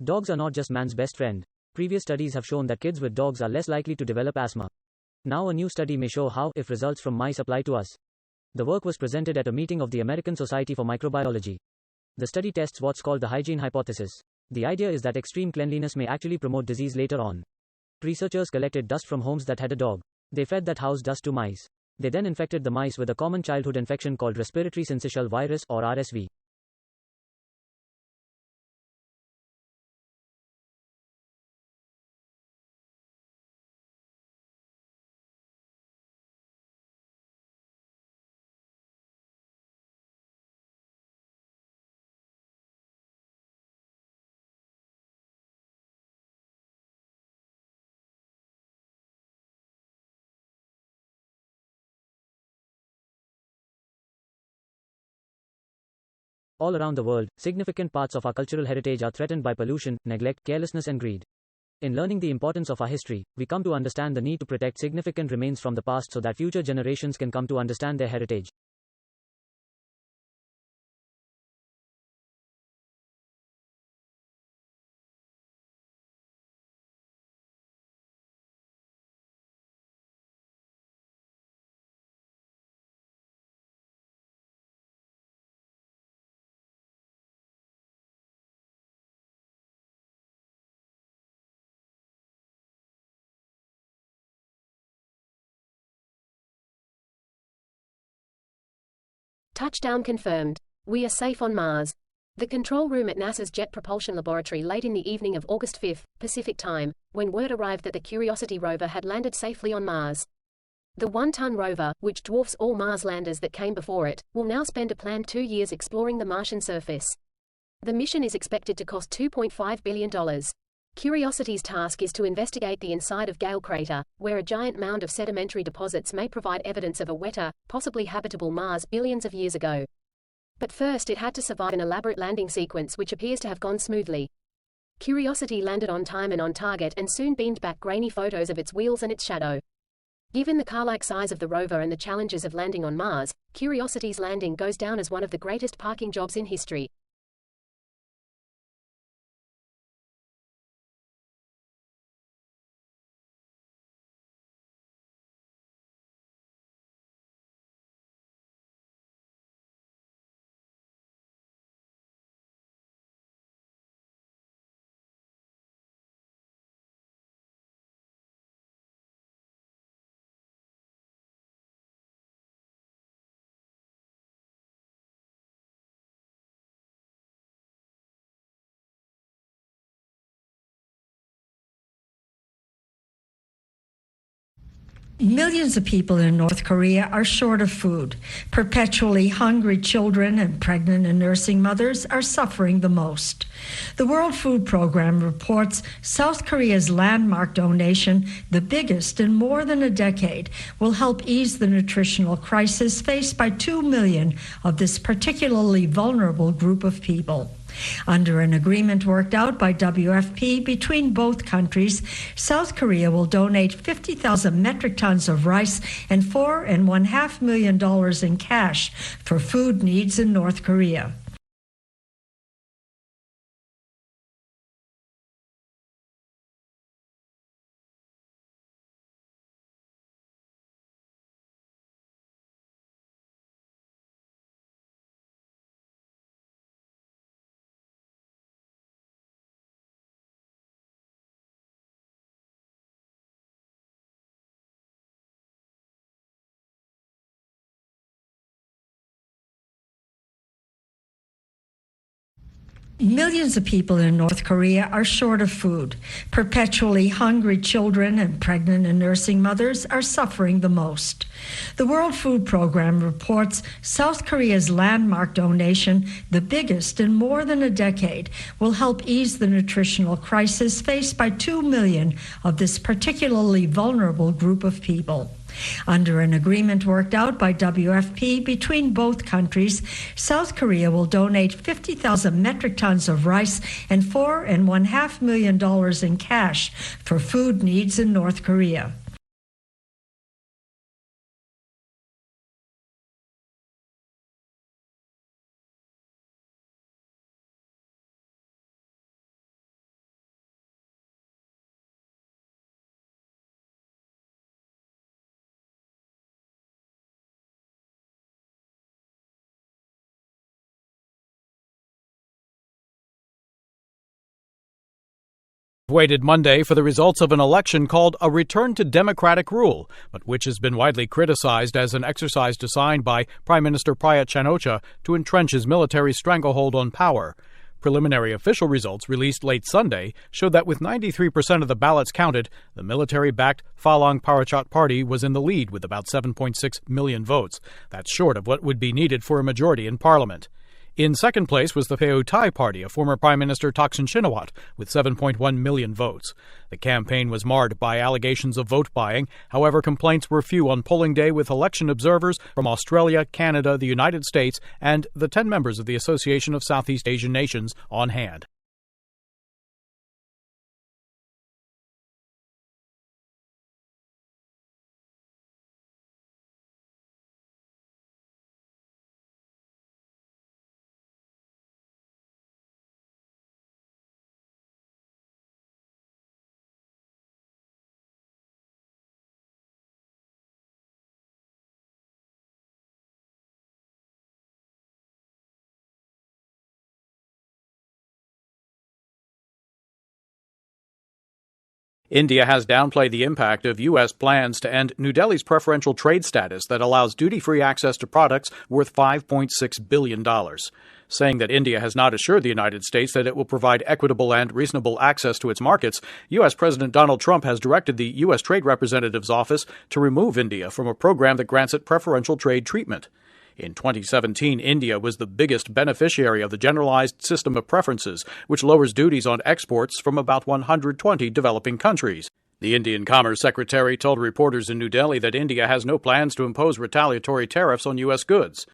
Dogs are not just man's best friend. Previous studies have shown that kids with dogs are less likely to develop asthma. Now a new study may show how, if results from mice apply to us. The work was presented at a meeting of the American Society for Microbiology. The study tests what's called the hygiene hypothesis. The idea is that extreme cleanliness may actually promote disease later on. Researchers collected dust from homes that had a dog. They fed that house dust to mice. They then infected the mice with a common childhood infection called respiratory syncytial virus or RSV. All around the world, significant parts of our cultural heritage are threatened by pollution, neglect, carelessness and greed. In learning the importance of our history, we come to understand the need to protect significant remains from the past so that future generations can come to understand their heritage. Touchdown confirmed. We are safe on Mars. The control room at NASA's Jet Propulsion Laboratory late in the evening of August 5, Pacific Time, when word arrived that the Curiosity rover had landed safely on Mars. The 1-ton rover, which dwarfs all Mars landers that came before it, will now spend a planned 2 years exploring the Martian surface. The mission is expected to cost $2.5 billion. Curiosity's task is to investigate the inside of Gale Crater, where a giant mound of sedimentary deposits may provide evidence of a wetter, possibly habitable Mars billions of years ago. But first it had to survive an elaborate landing sequence which appears to have gone smoothly. Curiosity landed on time and on target and soon beamed back grainy photos of its wheels and its shadow. Given the car-like size of the rover and the challenges of landing on Mars, Curiosity's landing goes down as one of the greatest parking jobs in history. Millions of people in North Korea are short of food. Perpetually hungry children and pregnant and nursing mothers are suffering the most. The World Food Program reports South Korea's landmark donation, the biggest in more than a decade, will help ease the nutritional crisis faced by 2 million of this particularly vulnerable group of people. Under an agreement worked out by WFP between both countries, South Korea will donate 50,000 metric tons of rice and $4.5 million in cash for food needs in North Korea. Millions of people in North Korea are short of food. Perpetually hungry children and pregnant and nursing mothers are suffering the most. The World Food Program reports South Korea's landmark donation, the biggest in more than a decade, will help ease the nutritional crisis faced by 2 million of this particularly vulnerable group of people. Under an agreement worked out by WFP between both countries, South Korea will donate 50,000 metric tons of rice and $4.5 million in cash for food needs in North Korea. Waited Monday for the results of an election called a return to democratic rule, but which has been widely criticized as an exercise designed by Prime Minister Prayut Chan-o-cha to entrench his military stranglehold on power. Preliminary official results released late Sunday showed that with 93% of the ballots counted, the military-backed Phalang Parachut Party was in the lead with about 7.6 million votes. That's short of what would be needed for a majority in parliament. In second place was the Pheu Thai Party of former Prime Minister Thaksin Shinawatra with 7.1 million votes. The campaign was marred by allegations of vote buying. However, complaints were few on polling day, with election observers from Australia, Canada, the United States, and the 10 members of the Association of Southeast Asian Nations on hand. India has downplayed the impact of U.S. plans to end New Delhi's preferential trade status that allows duty-free access to products worth $5.6 billion, saying that India has not assured the United States that it will provide equitable and reasonable access to its markets. U.S. President Donald Trump has directed the U.S. Trade Representative's office to remove India from a program that grants it preferential trade treatment. In 2017, India was the biggest beneficiary of the Generalized System of Preferences, which lowers duties on exports from about 120 developing countries. The Indian Commerce Secretary told reporters in New Delhi that India has no plans to impose retaliatory tariffs on U.S. goods.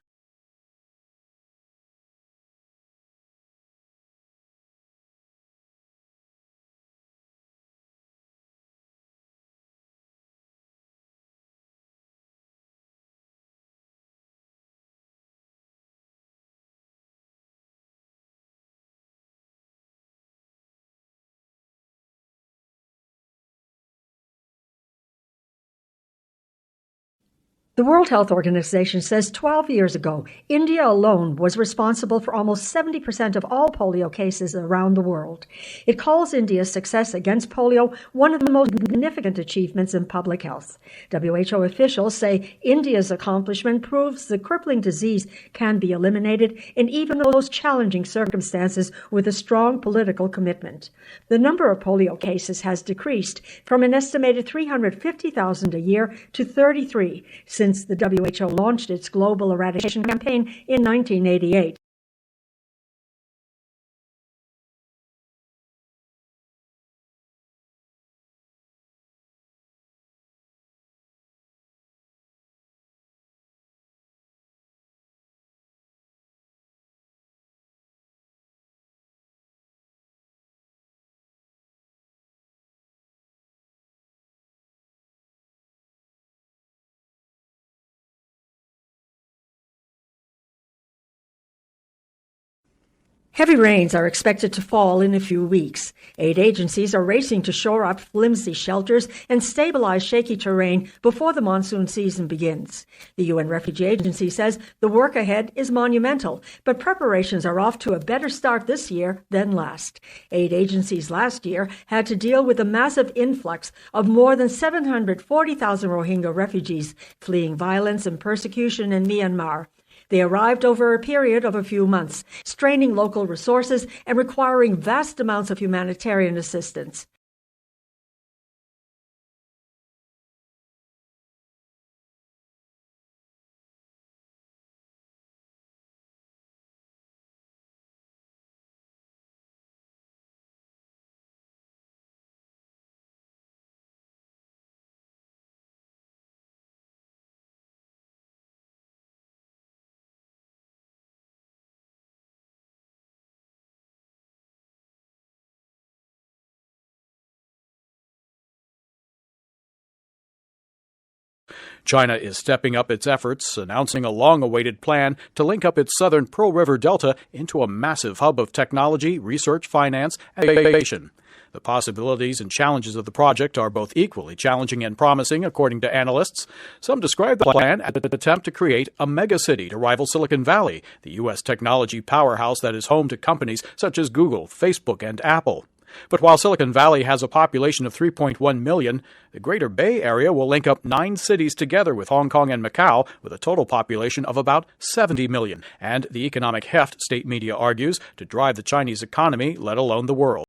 The World Health Organization says 12 years ago, India alone was responsible for almost 70% of all polio cases around the world. It calls India's success against polio one of the most significant achievements in public health. WHO officials say India's accomplishment proves the crippling disease can be eliminated in even the most challenging circumstances with a strong political commitment. The number of polio cases has decreased from an estimated 350,000 a year to 33 since the WHO launched its global eradication campaign in 1988. Heavy rains are expected to fall in a few weeks. Aid agencies are racing to shore up flimsy shelters and stabilize shaky terrain before the monsoon season begins. The UN Refugee Agency says the work ahead is monumental, but preparations are off to a better start this year than last. Aid agencies last year had to deal with a massive influx of more than 740,000 Rohingya refugees fleeing violence and persecution in Myanmar. They arrived over a period of a few months, straining local resources and requiring vast amounts of humanitarian assistance. China is stepping up its efforts, announcing a long-awaited plan to link up its southern Pearl River Delta into a massive hub of technology, research, finance, and innovation. The possibilities and challenges of the project are both equally challenging and promising, according to analysts. Some describe the plan as an attempt to create a megacity to rival Silicon Valley, the U.S. technology powerhouse that is home to companies such as Google, Facebook, and Apple. But while Silicon Valley has a population of 3.1 million, the Greater Bay Area will link up 9 cities together with Hong Kong and Macau, with a total population of about 70 million. And the economic heft, state media argues, to drive the Chinese economy, let alone the world.